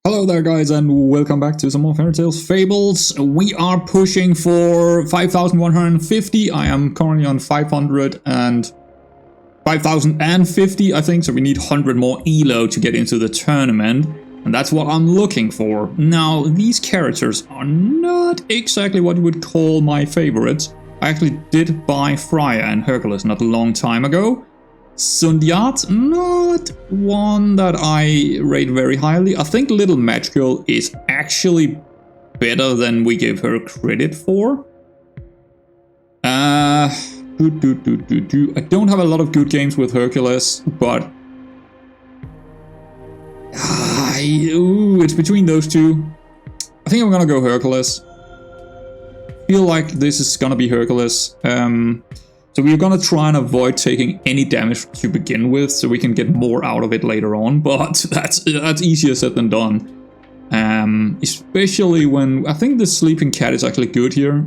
Hello there guys and welcome back to some more Fairytale Fables. We are pushing for 5,150. I am currently on 5,050 I think, so we need 100 more elo to get into the tournament. And that's what I'm looking for. Now, these characters are not exactly what you would call my favorites. I actually did buy Freya and Hercules not a long time ago. Sundiat, not one that I rate very highly. I think Little Match Girl is actually better than we give her credit for. I don't have a lot of good games with Hercules, but it's between those two. I think I'm gonna go Hercules. Feel like this is gonna be Hercules. So we're gonna try and avoid taking any damage to begin with, so we can get more out of it later on. But that's easier said than done. Especially when I think the sleeping cat is actually good here.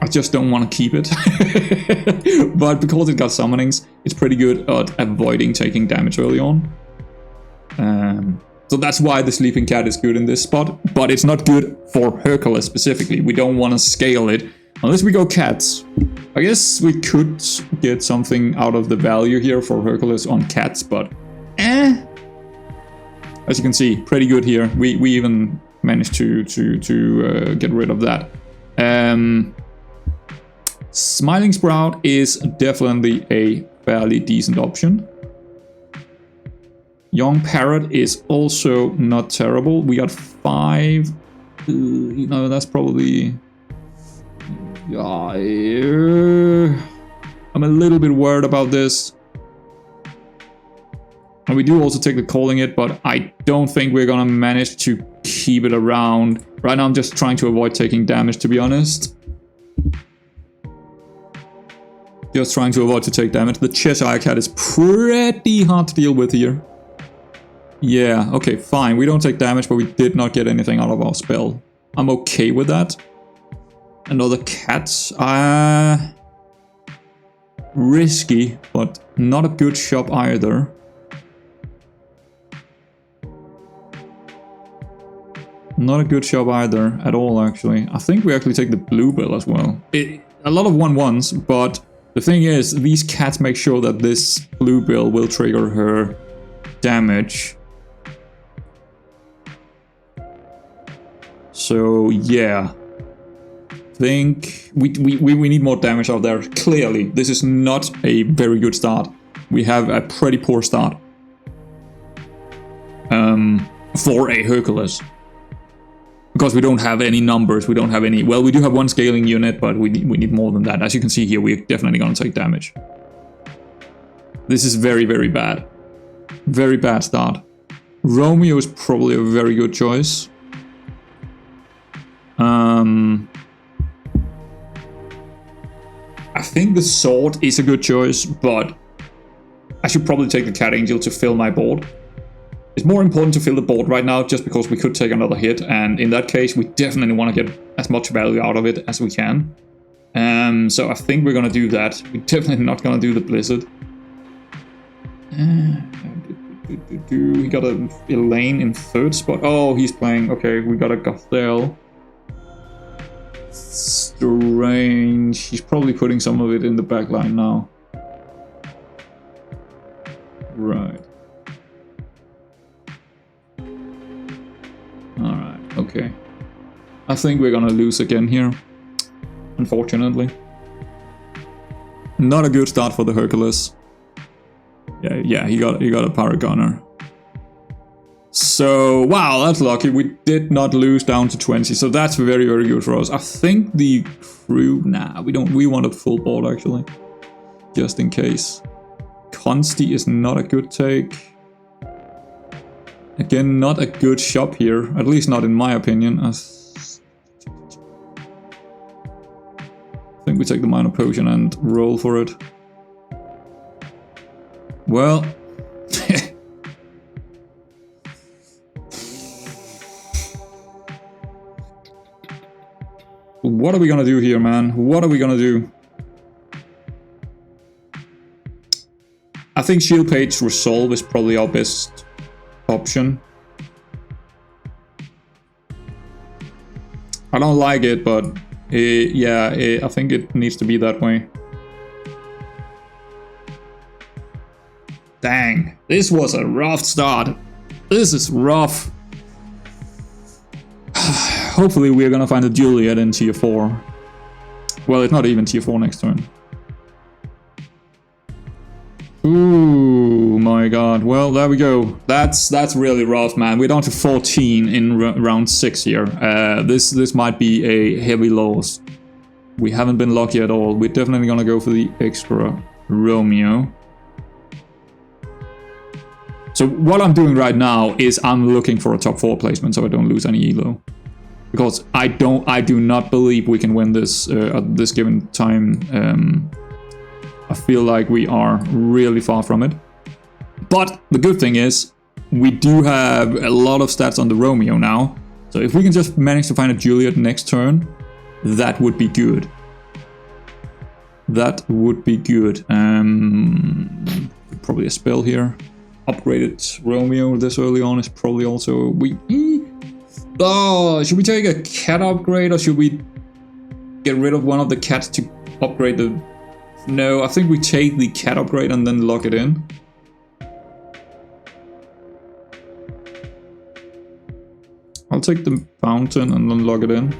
I just don't want to keep it. But because it got summonings, it's pretty good at avoiding taking damage early on. So that's why the sleeping cat is good in this spot. But it's not good for Hercules specifically. We don't want to scale it. Unless we go cats. I guess we could get something out of the value here for Hercules on cats, but as you can see, pretty good here. We even managed to get rid of that. Smiling Sprout is definitely a fairly decent option. Young Parrot is also not terrible. We got 5. That's probably... I'm a little bit worried about this. And we do also take the calling it, but I don't think we're gonna manage to keep it around. Right now I'm just trying to avoid taking damage, to be honest. Just trying to avoid to take damage. The Cheshire Cat is pretty hard to deal with here. Yeah, okay, fine. We don't take damage, but we did not get anything out of our spell. I'm okay with that. Another cat. Risky, but not a good shop either. Not a good shop either at all, actually. I think we actually take the bluebill as well. A lot of 1/1s, but the thing is, these cats make sure that this bluebill will trigger her damage. So, yeah. Think we need more damage out there. Clearly, this is not a very good start. We have a pretty poor start for a Hercules, because we don't have any numbers. We don't have any. Well, we do have one scaling unit, but we need more than that. As you can see here, we're definitely gonna take damage. This is very, very bad. Very bad start. Romeo is probably a very good choice. I think the sword is a good choice, but I should probably take the Cat Angel to fill my board. It's more important to fill the board right now, just because we could take another hit, and in that case, we definitely want to get as much value out of it as we can. So I think we're gonna do that. We're definitely not gonna do the Blizzard. We got a Elaine in 3rd spot. Oh, he's playing. Okay, we got a Gothel. Strange. He's probably putting some of it in the back line now. Right. Alright, okay. I think we're gonna lose again here. Unfortunately. Not a good start for the Hercules. Yeah, he got a Paragoner. So, wow, that's lucky. We did not lose down to 20, so that's very, very good for us. I think the crew... Nah, we don't. We want a full board, actually. Just in case. Consti is not a good take. Again, not a good shop here. At least not in my opinion. I think we take the Minor Potion and roll for it. Well... What are we gonna do here, man? What are we gonna do? I think Shield Page Resolve is probably our best option. I don't like it, but yeah, I think it needs to be that way. Dang, this was a rough start. This is rough. Hopefully we're gonna find a Juliet in tier 4. Well, it's not even tier 4 next turn. Ooh, my god. Well, there we go. That's really rough, man. We're down to 14 in round 6 here. This might be a heavy loss. We haven't been lucky at all. We're definitely gonna go for the extra Romeo. So what I'm doing right now is I'm looking for a top 4 placement so I don't lose any elo. Because I do not believe we can win this at this given time. I feel like we are really far from it. But the good thing is, we do have a lot of stats on the Romeo now. So if we can just manage to find a Juliet next turn, that would be good. That would be good. Probably a spell here. Upgraded Romeo this early on is probably also... Oh, should we take a cat upgrade or should we get rid of one of the cats to upgrade the... No, I think we take the cat upgrade and then lock it in. I'll take the fountain and then log it in.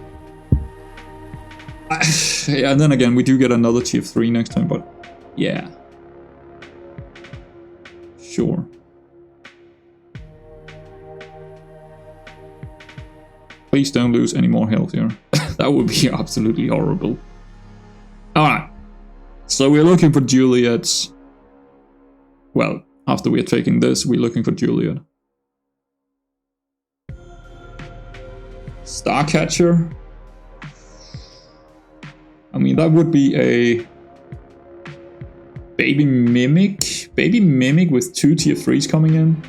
Yeah, and then again, we do get another tier 3 next time, but yeah. Sure. Please don't lose any more health here. That would be absolutely horrible. Alright. So we're looking for Juliets. Well, after we're taking this, we're looking for Juliet. Starcatcher. I mean, that would be a baby mimic. Baby mimic with 2 tier 3s coming in.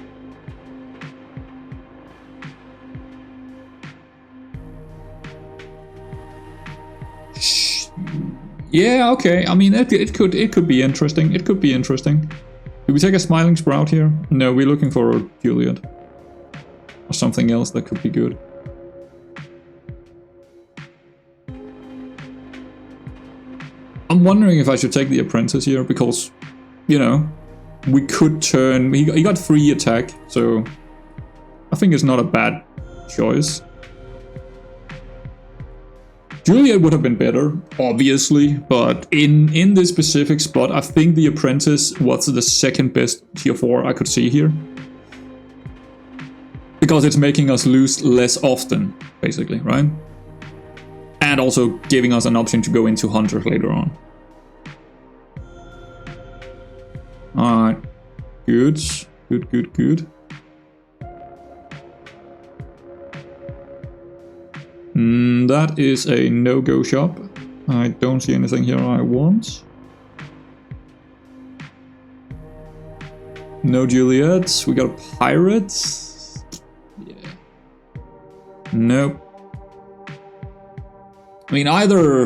Yeah, okay. I mean, it could be interesting. It could be interesting. Do we take a Smiling Sprout here? No, we're looking for a Juliet. Or something else that could be good. I'm wondering if I should take the Apprentice here, because, you know, we could turn... He got 3 attack, so I think it's not a bad choice. Juliet would have been better, obviously, but in this specific spot, I think the Apprentice was the second best tier 4 I could see here. Because it's making us lose less often, basically, right? And also giving us an option to go into Hunter later on. Alright. Good. Good, good, good. That is a no-go shop. I don't see anything here I want. No Juliets. We got a pirate. Yeah. Nope. I mean, either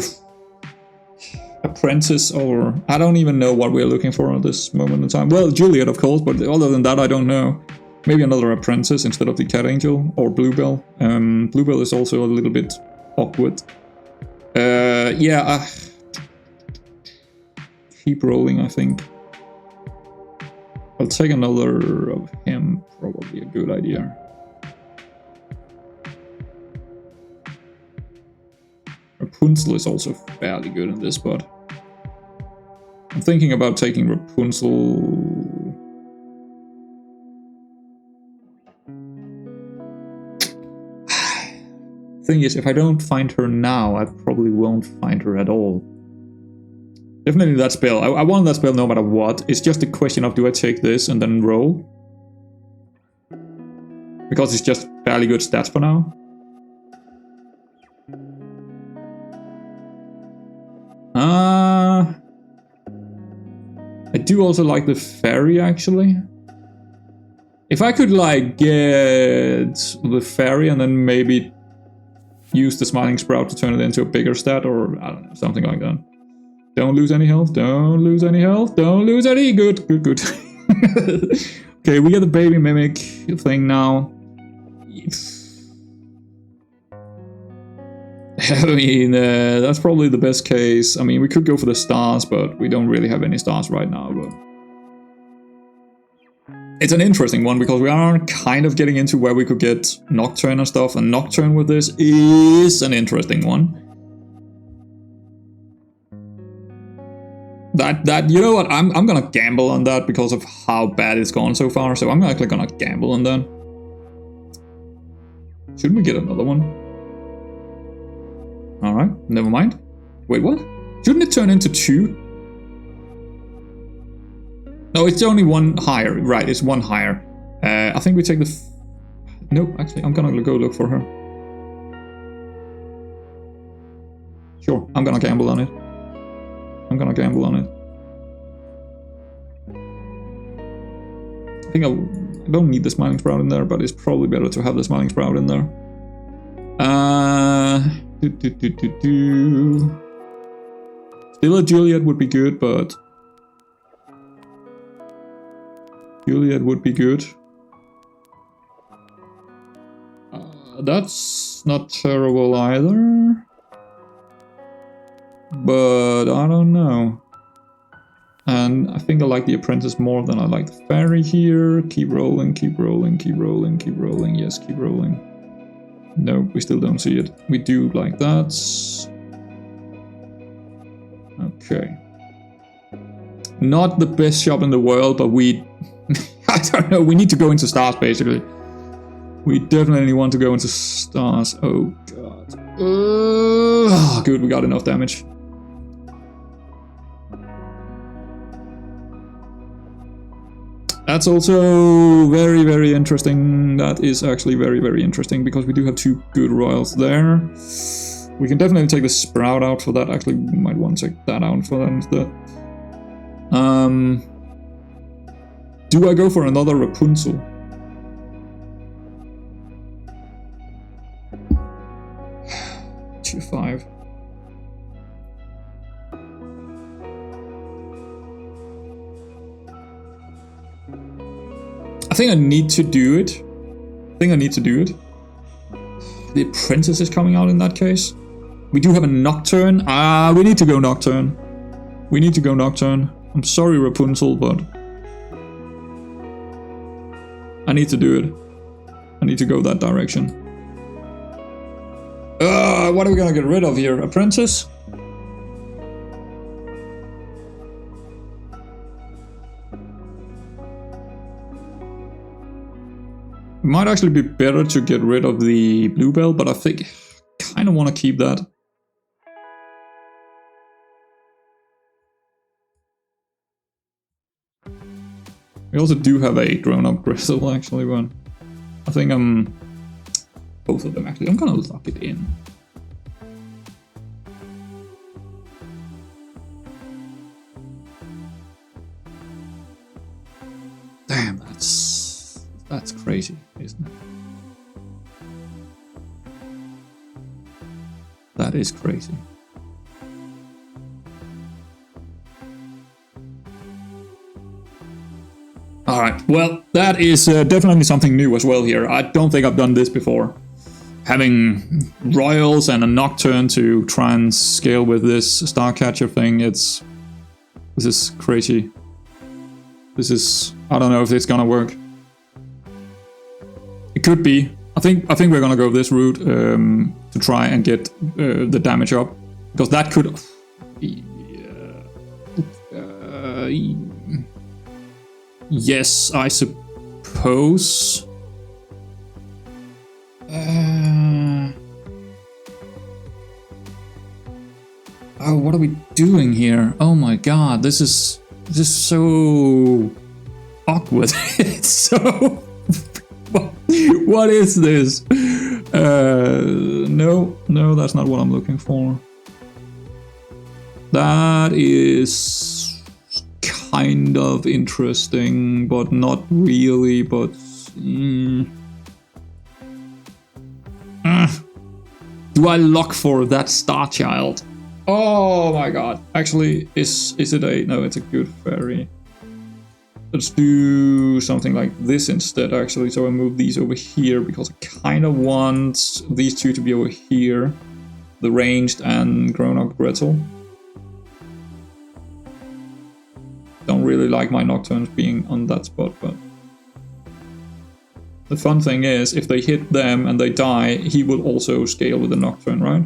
Apprentice or... I don't even know what we're looking for at this moment in time. Well, Juliet, of course, but other than that, I don't know. Maybe another Apprentice instead of the Cat Angel or Bluebell. Bluebell is also a little bit awkward. Yeah, keep rolling, I think. I'll take another of him, probably a good idea. Rapunzel is also fairly good in this spot. I'm thinking about taking Rapunzel... Thing is, if I don't find her now, I probably won't find her at all. Definitely that spell. I want that spell no matter what. It's just a question of, do I take this and then roll? Because it's just fairly good stats for now. I do also like the fairy, actually. If I could, like, get the fairy and then maybe use the Smiling Sprout to turn it into a bigger stat, or, I don't know, something like that. Don't lose any health, don't lose any health, don't lose any... Good, good, good. Okay, we get the baby mimic thing now. I mean, that's probably the best case. I mean, we could go for the stars, but we don't really have any stars right now. But it's an interesting one because we are kind of getting into where we could get Nocturne and stuff, and Nocturne with this is an interesting one. That you know what, I'm gonna gamble on that because of how bad it's gone so far, so I'm actually gonna gamble on that. Shouldn't we get another one? Alright, never mind. Wait, what? Shouldn't it turn into 2? No, it's only one higher. Right, it's one higher. I think we take the... No, actually, I'm gonna go look for her. Sure, I'm gonna gamble on it. I'm gonna gamble on it. I think I don't need the Smiling Sprout in there, but it's probably better to have the Smiling Sprout in there. Still a Juliet would be good, but... Juliet would be good. That's not terrible either. But I don't know. And I think I like the Apprentice more than I like the Fairy here. Keep rolling, keep rolling, keep rolling, keep rolling. Yes, keep rolling. No, we still don't see it. We do like that. Okay. Not the best shop in the world, but we... I don't know, we need to go into stars, basically. We definitely want to go into stars. Oh, God. Good, we got enough damage. That's also very, very interesting. That is actually very, very interesting, because we do have 2 good royals there. We can definitely take the Sprout out for that. Actually, we might want to take that out for that instead. Do I go for another Rapunzel? Tier 5. I think I need to do it. The Apprentice is coming out in that case. We do have a Nocturne. We need to go Nocturne. I'm sorry, Rapunzel, but... I need to do it. I need to go that direction. What are we gonna get rid of here? Apprentice? It might actually be better to get rid of the Bluebell, but I think I kind of want to keep that. We also do have a grown-up Crystal, actually, but I think both of them, actually. I'm gonna lock it in. Damn, that's crazy, isn't it? That is crazy. Alright, well, that is definitely something new as well here. I don't think I've done this before. Having royals and a Nocturne to try and scale with this Starcatcher thing, this is crazy. This is... I don't know if it's gonna work. It could be. I think we're gonna go this route to try and get the damage up, because that could... yes, I suppose. Oh, what are we doing here? Oh my god, this is so awkward. It's so... What is this? No, that's not what I'm looking for. That is kind of interesting, but not really, but... Do I lock for that Starchild? Oh my god. Actually, is it a... No, it's a good fairy. Let's do something like this instead, actually. So I move these over here, because I kind of want these two to be over here. the ranged and grown-up Gretel. Don't really like my Nocturnes being on that spot, but... The fun thing is, if they hit them and they die, he will also scale with the Nocturne, right?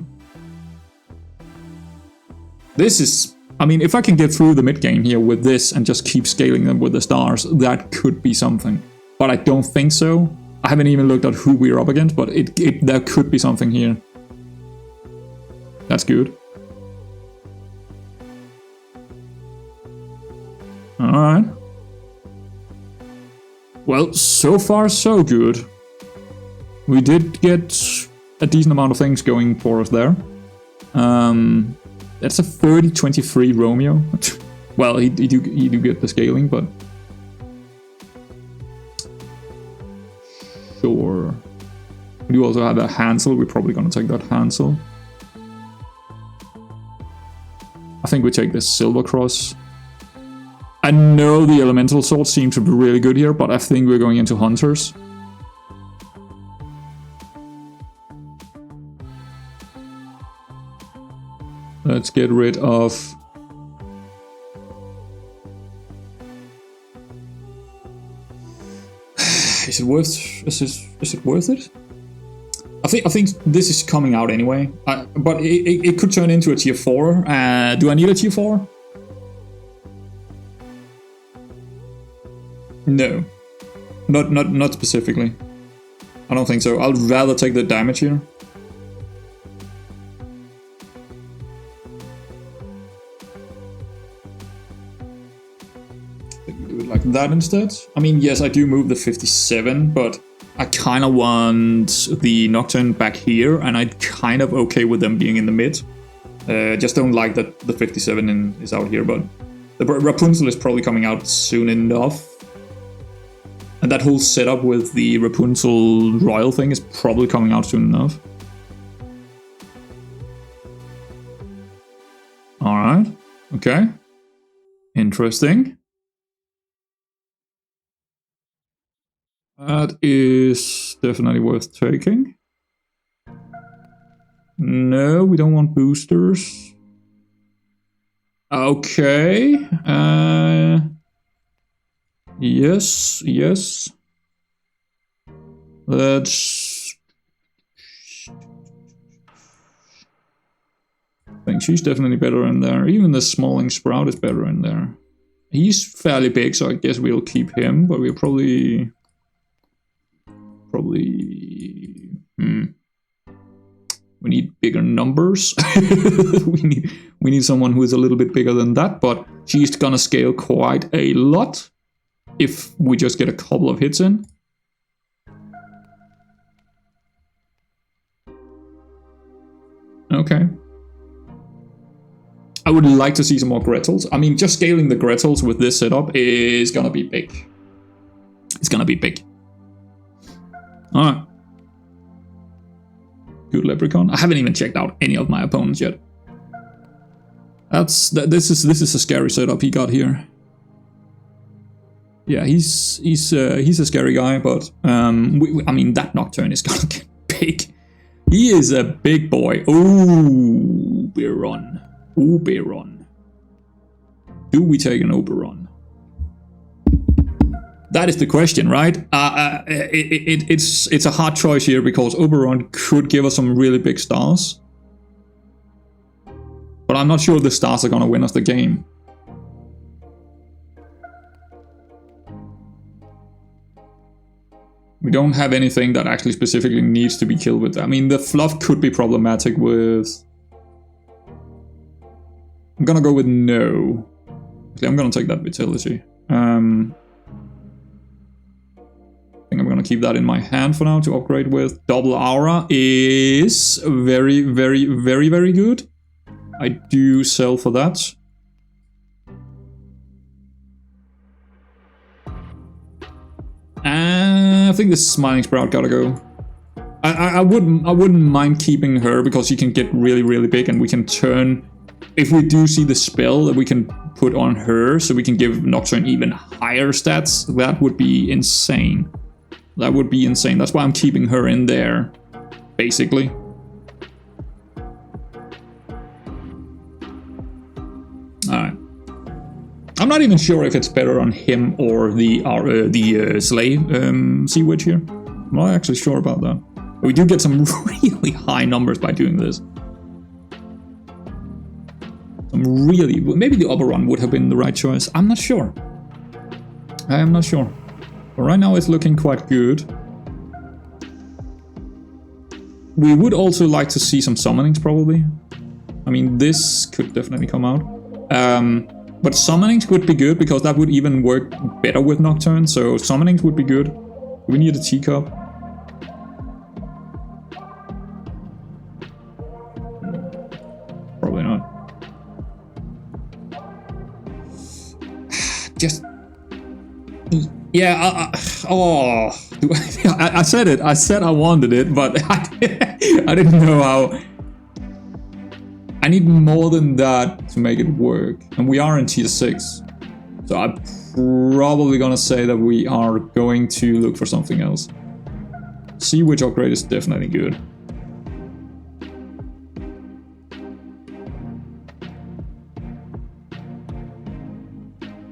This is... I mean, if I can get through the mid-game here with this and just keep scaling them with the stars, that could be something. But I don't think so. I haven't even looked at who we're up against, but there could be something here. That's good. Alright. Well, so far so good. We did get a decent amount of things going for us there. That's a 30-23 Romeo. Well, he do get the scaling, but... Sure. We do also have a Hansel. We're probably going to take that Hansel. I think we take this Silver Cross. I know the Elemental Sword seems to be really good here, but I think we're going into Hunters. Let's get rid of... Is it worth it? I think this is coming out anyway, but it could turn into a tier 4. Do I need a tier 4? No, not specifically. I don't think so. I'd rather take the damage here. Do it like that instead. I mean, yes, I do move the 57, but I kind of want the Nocturne back here, and I'm kind of okay with them being in the mid. Just don't like that the 57 is out here, but the Rapunzel is probably coming out soon enough. And that whole setup with the Rapunzel royal thing is probably coming out soon enough. Alright, okay. Interesting. That is definitely worth taking. No, we don't want boosters. Okay. Yes. Let's... I think she's definitely better in there. Even the Smalling Sprout is better in there. He's fairly big, so I guess we'll keep him, but we'll probably... We need bigger numbers. we need someone who is a little bit bigger than that, but she's gonna scale quite a lot if we just get a couple of hits in. Okay. I would like to see some more Gretels. I mean, just scaling the Gretels with this setup is gonna be big. It's gonna be big. Alright. Good Leprechaun. I haven't even checked out any of my opponents yet. This is a scary setup he got here. Yeah, he's a scary guy, but I mean that Nocturne is gonna get big. He is a big boy. Ooh, Oberon. Oberon. Do we take an Oberon? That is the question, right? It's a hard choice here because Oberon could give us some really big stars. But I'm not sure the stars are gonna win us the game. We don't have anything that actually specifically needs to be killed with. I mean, the fluff could be problematic with... I'm gonna go with no. Okay, I'm gonna take that Vitality. I think I'm gonna keep that in my hand for now to upgrade with. Double Aura is very, very, very, very good. I do sell for that. I think this Smiling Sprout gotta go. I wouldn't mind keeping her because she can get really, really big, and we can turn... If we do see the spell that we can put on her, so we can give Nocturne even higher stats, that would be insane. That would be insane. That's why I'm keeping her in there, basically. not even sure if it's better on him or the slave sea witch here. I'm not actually sure about that. But we do get some really high numbers by doing this. Some really... Maybe the upper run would have been the right choice. I'm not sure. I am not sure. But right now it's looking quite good. We would also like to see some summonings, probably. I mean, this could definitely come out. But summonings would be good, because that would even work better with Nocturne. So summonings would be good. We need a teacup. Probably not. Just... Yeah, I said it. I said I wanted it, but I didn't know how. I need more than that to make it work. And we are in tier 6. So I'm probably gonna say that we are going to look for something else. Sea Witch upgrade is definitely good.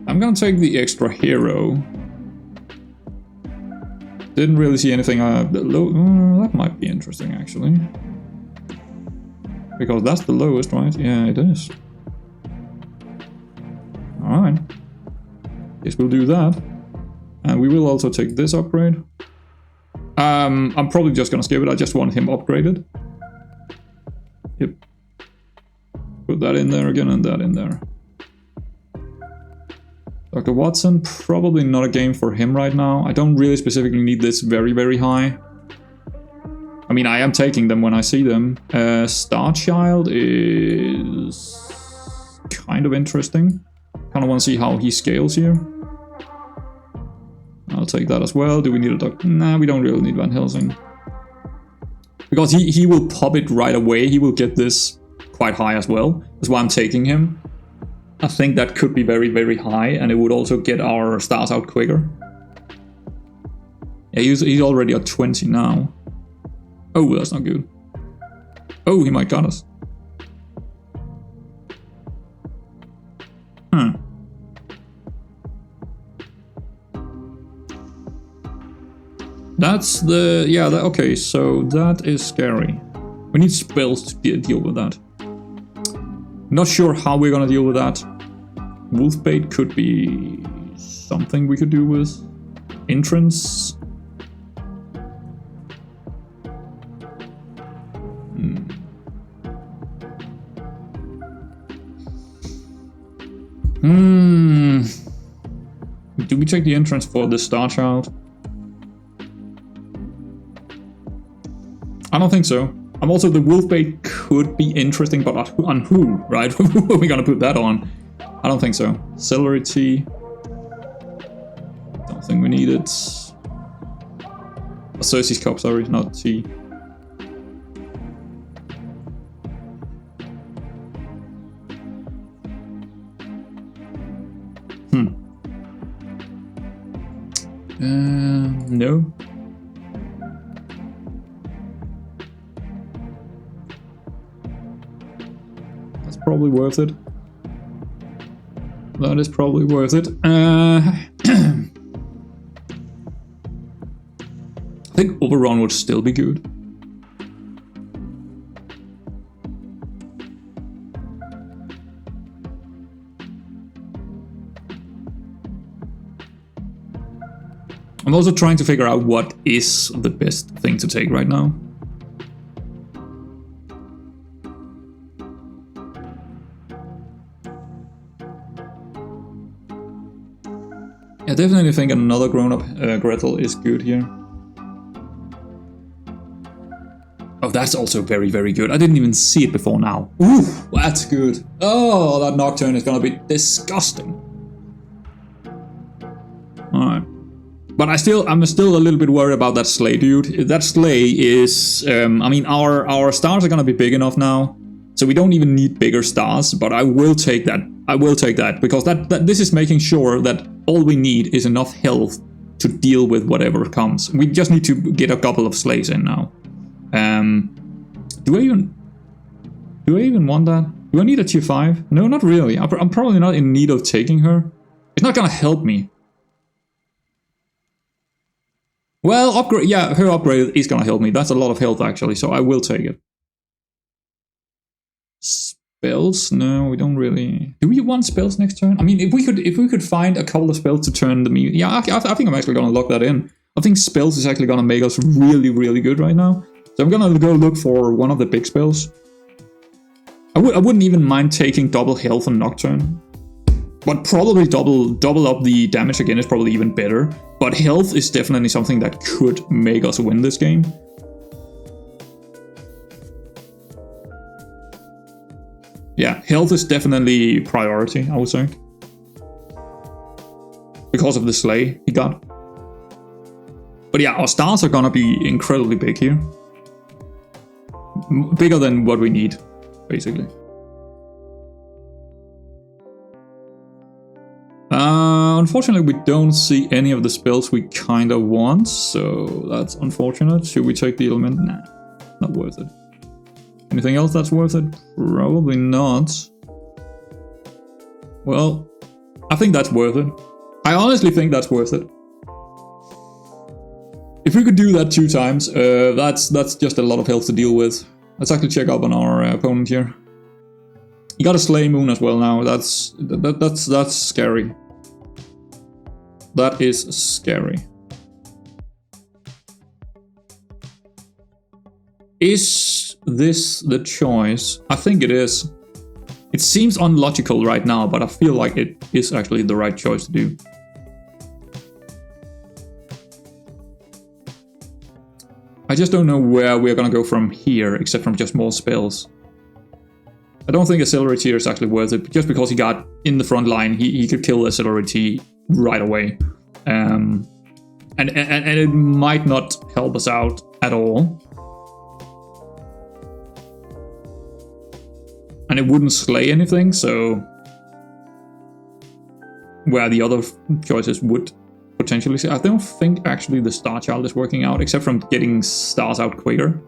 I'm gonna take the extra hero. Didn't really see anything that might be interesting, actually. Because that's the lowest, right? Yeah, it is. Alright. Guess we'll do that. And we will also take this upgrade. I'm probably just gonna skip it. I just want him upgraded. Yep. Put that in there again and that in there. Dr. Watson, probably not a game for him right now. I don't really specifically need this very, very high. I mean, I am taking them when I see them. Starchild is kind of interesting. Kind of want to see how he scales here. I'll take that as well. Do we need a doctor? Nah, we don't really need Van Helsing. Because he will pop it right away. He will get this quite high as well. That's why I'm taking him. I think that could be very, very high, and it would also get our stars out quicker. Yeah, he's already at 20 now. Oh, that's not good. Oh, he might got us. Huh. That's the... Yeah, okay, so that is scary. We need spells to deal with that. Not sure how we're gonna deal with that. Wolfbait could be something we could do with. Entrance. Do we take the entrance for the Starchild? I don't think so. Also, the Wolfbait could be interesting, but on who, right? Who are we gonna put that on? I don't think so. Celery tea. Don't think we need it. A Cersei's cup, sorry, not tea. No. That's probably worth it. That is probably worth it. I think Overrun would still be good. I'm also trying to figure out what is the best thing to take right now. I definitely think another grown-up Gretel is good here. Oh, that's also very, very good. I didn't even see it before now. Ooh, that's good. Oh, that Nocturne is gonna be disgusting. Alright. But I'm still a little bit worried about that sleigh, dude. That sleigh is... I mean, our stars are gonna be big enough now. So we don't even need bigger stars, but I will take that. I will take that, because this is making sure that all we need is enough health to deal with whatever comes. We just need to get a couple of sleighs in now. Do I even want that? Do I need a tier 5? No, not really. I'm probably not in need of taking her. It's not gonna help me. Well, upgrade. Yeah, her upgrade is gonna help me. That's a lot of health actually, so I will take it. Spells? No, we don't really. Do we want spells next turn? I mean, if we could find a couple of spells to turn the me. Yeah, I think I'm actually gonna lock that in. I think spells is actually gonna make us really, really good right now. So I'm gonna go look for one of the big spells. I wouldn't even mind taking double health on Nocturne. But probably double up the damage again is probably even better. But health is definitely something that could make us win this game. Yeah, health is definitely priority, I would say. Because of the slay he got. But yeah, our stars are gonna be incredibly big here. Bigger than what we need, basically. Unfortunately, we don't see any of the spells we kinda want, so that's unfortunate. Should we take the element? Nah, not worth it. Anything else that's worth it? Probably not. Well, I think that's worth it. I honestly think that's worth it. If we could do that 2 times, that's just a lot of health to deal with. Let's actually check up on our opponent here. He got a Slay Moon as well now. That's scary. That is scary. Is this the choice? I think it is. It seems unlogical right now, but I feel like it is actually the right choice to do. I just don't know where we're gonna go from here, except from just more spells. I don't think Accelerate here is actually worth it, just because he got in the front line, he could kill Accelerate right away. And it might not help us out at all. And it wouldn't slay anything, so where the other choices would potentially say. I don't think actually the Star Child is working out, except from getting stars out quicker.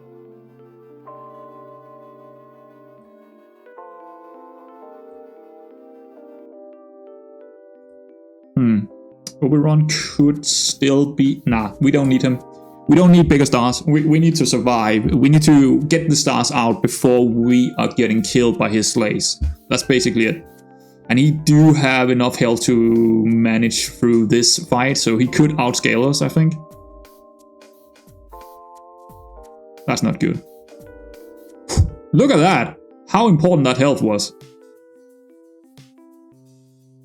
Oberon could still be... Nah, we don't need him. We don't need bigger stars. We need to survive. We need to get the stars out before we are getting killed by his slays. That's basically it. And he do have enough health to manage through this fight, so he could outscale us, I think. That's not good. Look at that! How important that health was.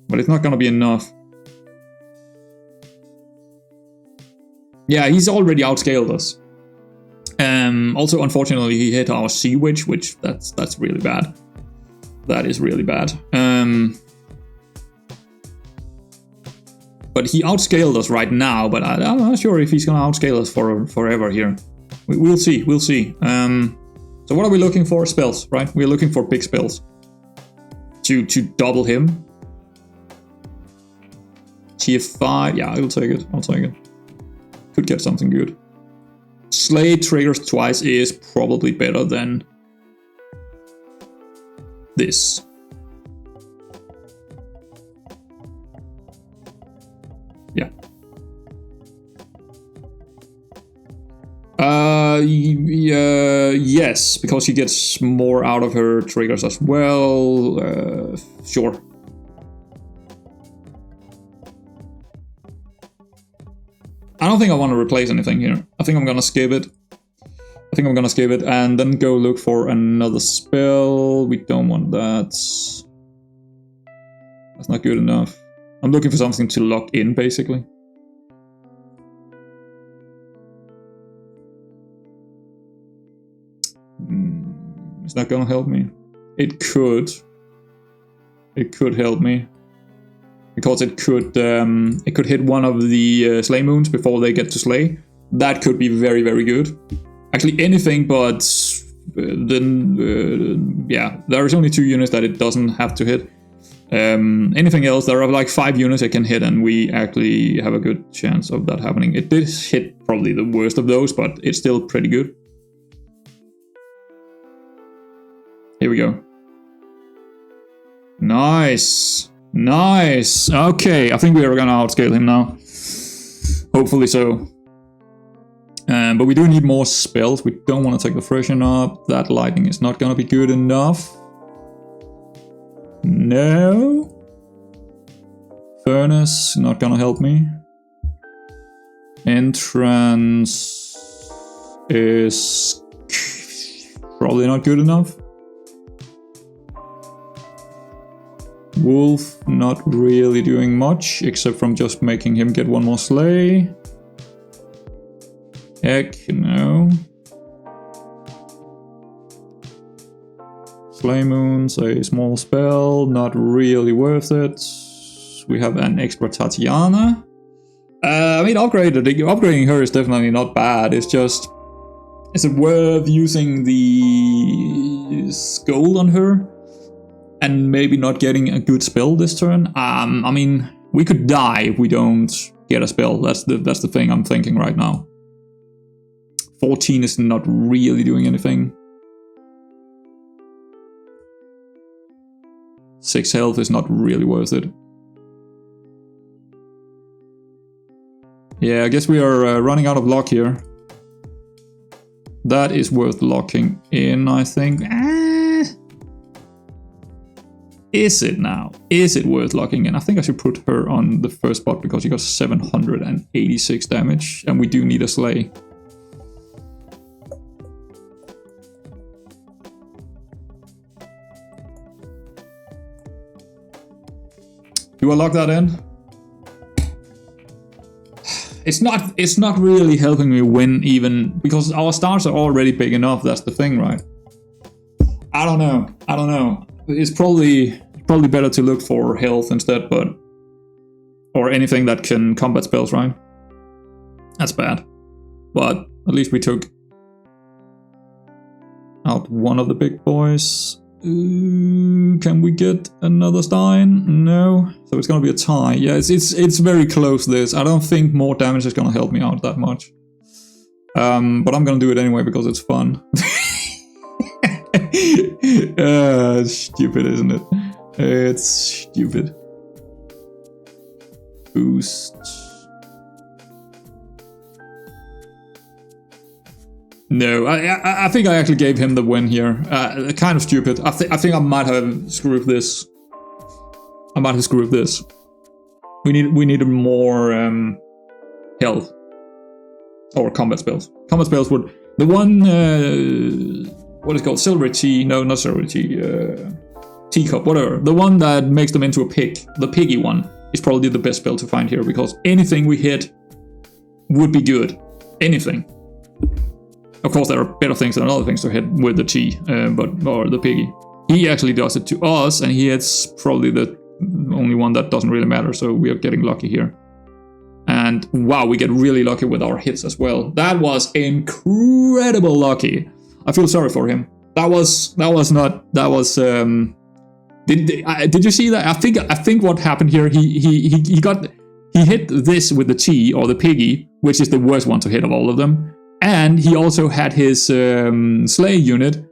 But it's not gonna be enough. Yeah, he's already outscaled us. Also, unfortunately, he hit our Sea Witch, which that's really bad. That is really bad. But he outscaled us right now, but I'm not sure if he's gonna outscale us forever here. We'll see, we'll see. So what are we looking for? Spells, right? We're looking for big spells. To double him. Tier 5, yeah, I'll take it, I'll take it. Could get something good. Slay triggers twice is probably better than this. Yeah. Yes, because she gets more out of her triggers as well. Sure. I don't think I want to replace anything here. I think I'm gonna skip it. And then go look for another spell. We don't want that. That's not good enough. I'm looking for something to lock in, basically. It's not gonna help me. It could. It could help me. Because it could hit one of the Slay Moons before they get to Slay. That could be very, very good. Actually, anything but then, yeah, there's only 2 units that it doesn't have to hit. Anything else, there are like 5 units it can hit, and we actually have a good chance of that happening. It did hit probably the worst of those, but it's still pretty good. Here we go. Nice. Nice. Okay, I think we are gonna outscale him now. Hopefully so. But we do need more spells. We don't want to take the freshen up. That lightning is not gonna be good enough. No. Furnace, not gonna help me. Entrance is probably not good enough. Wolf, not really doing much, except from just making him get one more sleigh. Egg, no. Sleigh Moon's a small spell, not really worth it. We have an extra Tatiana. I mean, upgrading her is definitely not bad. It's just, is it worth using the gold on her and maybe not getting a good spell this turn? I mean, we could die if we don't get a spell. That's the thing I'm thinking right now. 14 is not really doing anything. 6 health is not really worth it. Yeah, I guess we are running out of luck here. That is worth locking in, I think. Is it now? Is it worth locking in? I think I should put her on the first spot because she got 786 damage and we do need a sleigh. Do I lock that in? It's not really helping me win even because our stars are already big enough. That's the thing, right? I don't know. It's probably better to look for health instead, but or anything that can combat spells, right? That's bad. But at least we took out one of the big boys. Can we get another Stein? No. So it's gonna be a tie. Yeah, it's very close this. I don't think more damage is gonna help me out that much. But I'm gonna do it anyway because it's fun. It's stupid, isn't it? It's stupid. Boost. No, I think I actually gave him the win here. Kind of stupid. I think I might have screwed this. We needed more health or combat spells. Combat spells would the one what is it called, silvery tea? No, not silvery tea. Teacup, whatever. The one that makes them into a pig. The piggy one is probably the best spell to find here because anything we hit would be good. Anything. Of course, there are better things than other things to hit with the tea, or the piggy. He actually does it to us, and he hits probably the only one that doesn't really matter, so we are getting lucky here. And wow, we get really lucky with our hits as well. That was incredible lucky. I feel sorry for him. Did you see that? I think what happened here, he hit this with the tea or the piggy, which is the worst one to hit of all of them. And he also had his sleigh unit.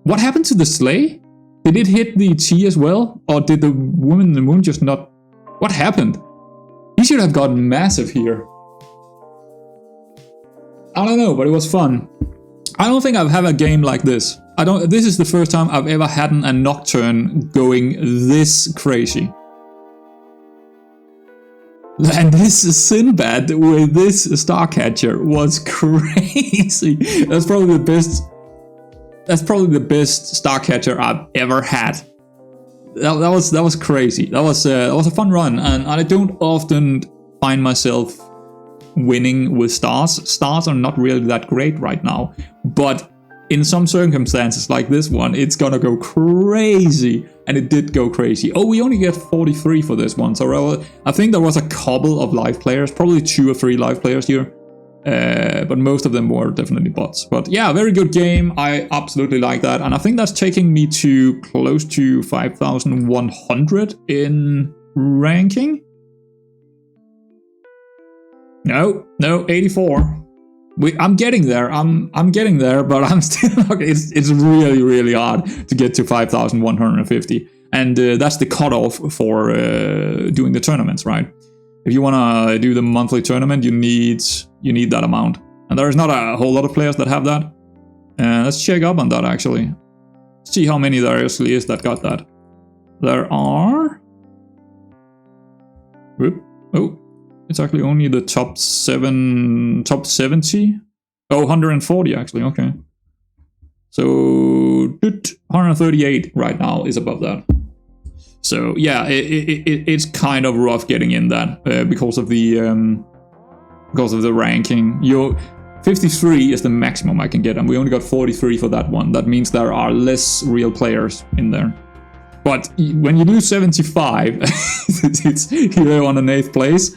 What happened to the sleigh? Did it hit the tea as well? Or did the woman in the moon just not... What happened? He should have gotten massive here. I don't know, but it was fun. I don't think I've had a game like this. This is the first time I've ever had a nocturne going this crazy. And this Sinbad with this Starcatcher was crazy. That's probably the best Starcatcher I've ever had. That was crazy. That was a fun run, and I don't often find myself winning with stars. Stars are not really that great right now, but in some circumstances like this one, it's gonna go crazy, and it did go crazy. Oh, we only get 43 for this one, so I think there was a couple of live players, probably 2 or 3 live players here, but most of them were definitely bots. But yeah, very good game. I absolutely like that, and I think that's taking me to close to 5,100 in ranking. No, 84. I'm getting there. I'm getting there, but I'm still. Okay, it's really hard to get to 5,150. And that's the cutoff for doing the tournaments, right? If you want to do the monthly tournament, you need that amount. And there is not a whole lot of players that have that. Let's check up on that, actually. See how many there actually is that got that. There are... Whoop. Oh, it's actually only the top 70. Oh, 140 actually, okay. So 138 right now is above that. So yeah, it's kind of rough getting in that because of the ranking. 53 is the maximum I can get, and we only got 43 for that one. That means there are less real players in there. But when you do 75, it's you're on an 8th place.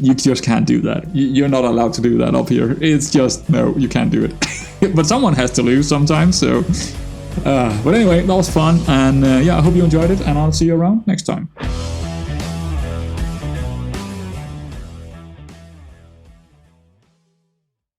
You just can't do that. You're not allowed to do that up here. It's just, no, you can't do it. But someone has to lose sometimes, so... but anyway, that was fun, and yeah, I hope you enjoyed it, and I'll see you around next time.